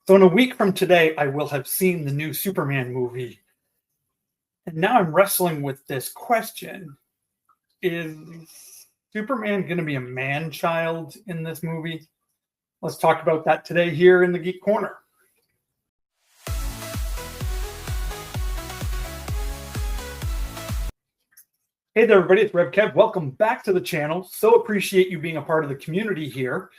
So in a week from today, I will have seen the new Superman movie. And now I'm wrestling with this question. Is Superman going to be a man-child in this movie? Let's talk about that today here in the Geek Corner. Hey there, everybody. It's Rev Kev. Welcome back to the channel. So appreciate you being a part of the community here.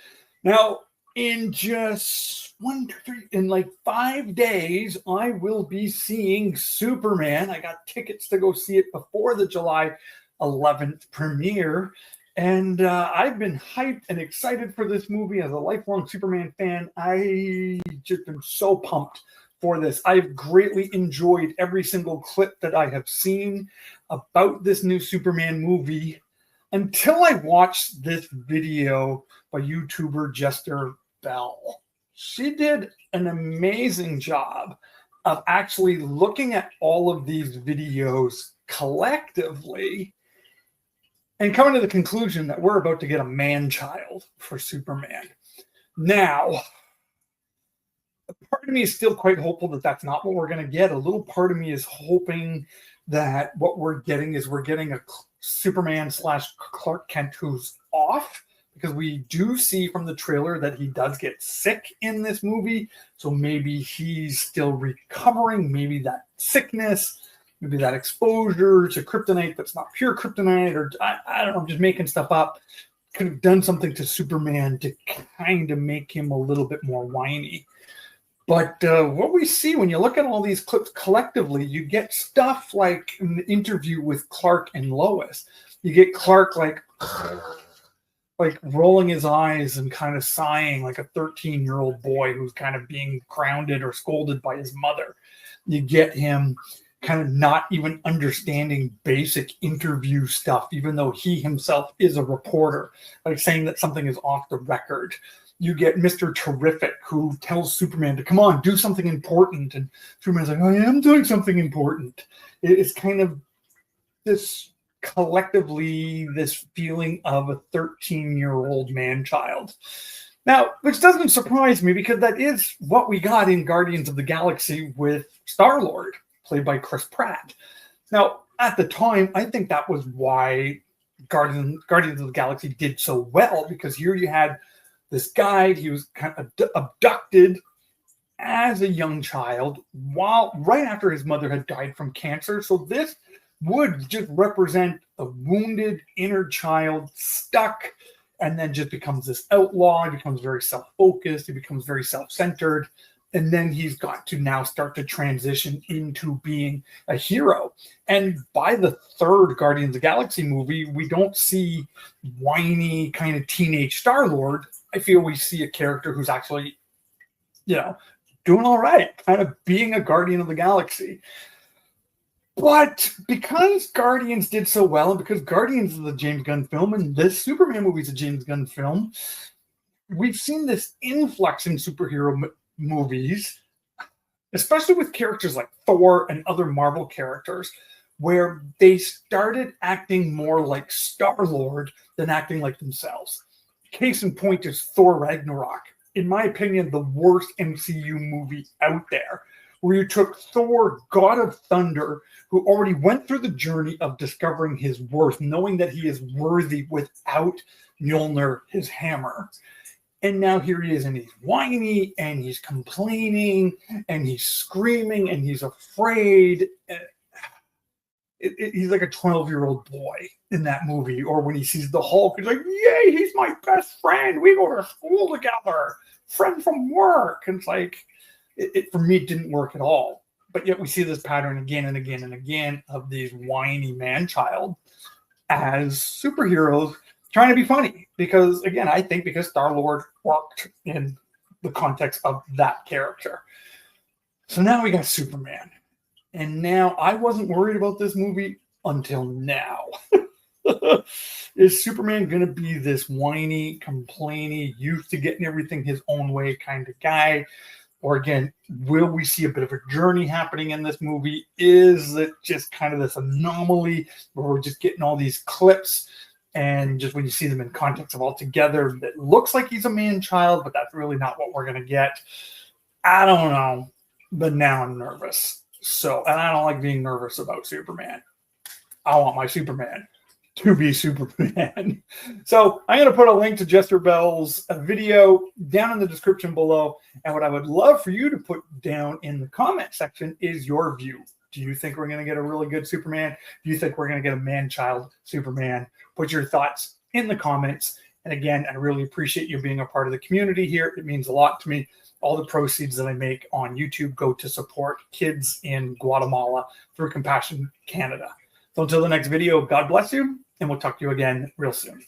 Now, in just 5 days, I will be seeing Superman. I got tickets to go see it before the July 11th premiere. And I've been hyped and excited for this movie as a lifelong Superman fan. I just am so pumped for this. I've greatly enjoyed every single clip that I have seen about this new Superman movie until I watched this video by YouTuber Jester Bell. She did an amazing job of actually looking at all of these videos collectively and coming to the conclusion that we're about to get a man-child for Superman. Now, part of me is still quite hopeful that that's not what we're going to get. A little part of me is hoping that what we're getting is a Superman / Clark Kent who's off, because we do see from the trailer that he does get sick in this movie. So maybe he's still recovering. Maybe that sickness, maybe that exposure to kryptonite that's not pure kryptonite, or I don't know, I'm just making stuff up, could have done something to Superman to kind of make him a little bit more whiny. But what we see when you look at all these clips collectively, you get stuff like an interview with Clark and Lois. You get Clark like rolling his eyes and kind of sighing like a 13-year-old boy who's kind of being grounded or scolded by his mother. You get him kind of not even understanding basic interview stuff, even though he himself is a reporter, like saying that something is off the record. You get Mr. Terrific, who tells Superman to come on, do something important. And Superman's like, I am doing something important. It's kind of this collectively, this feeling of a 13-year-old man-child. Now, which doesn't surprise me, because that is what we got in Guardians of the Galaxy with Star-Lord, played by Chris Pratt. Now, at the time, I think that was why Guardians of the Galaxy did so well, because here you had this guy, he was kind of abducted as a young child right after his mother had died from cancer. So this would just represent a wounded inner child stuck, and then just becomes this outlaw. He becomes very self-focused. He becomes very self-centered. And then he's got to now start to transition into being a hero. And by the third Guardians of the Galaxy movie, we don't see whiny kind of teenage Star-Lord. I feel we see a character who's actually, doing all right, kind of being a Guardian of the Galaxy. But because Guardians did so well, and because Guardians is a James Gunn film, and this Superman movie is a James Gunn film, we've seen this influx in superhero movies, especially with characters like Thor and other Marvel characters, where they started acting more like Star-Lord than acting like themselves. Case in point is Thor Ragnarok. In my opinion, the worst MCU movie out there, where you took Thor, God of Thunder, who already went through the journey of discovering his worth, knowing that he is worthy without Mjolnir, his hammer. And now here he is, and he's whiny, and he's complaining, and he's screaming, and he's afraid. He's like a 12-year-old boy in that movie. Or when he sees the Hulk, he's like, yay, he's my best friend. We go to school together. Friend from work. And it's like, it for me didn't work at all. But yet we see this pattern again and again and again of these whiny man-child as superheroes trying to be funny. Because, again, I think because Star-Lord worked in the context of that character. So now we got Superman. And now I wasn't worried about this movie until now. Is Superman going to be this whiny, complainy, used to getting everything his own way kind of guy? Or again, will we see a bit of a journey happening in this movie? Is it just kind of this anomaly where we're just getting all these clips, and just when you see them in context of all together, it looks like he's a man-child, but that's really not what we're going to get. I don't know, but now I'm nervous. So, and I don't like being nervous about Superman. I want my Superman to be Superman. So I'm going to put a link to Jester Bell's video down in the description below. And what I would love for you to put down in the comment section is your view. Do you think we're going to get a really good Superman? Do you think we're going to get a man-child Superman? Put your thoughts in the comments. And again, I really appreciate you being a part of the community here. It means a lot to me. All the proceeds that I make on YouTube go to support kids in Guatemala through Compassion Canada. So until the next video, God bless you, and we'll talk to you again real soon.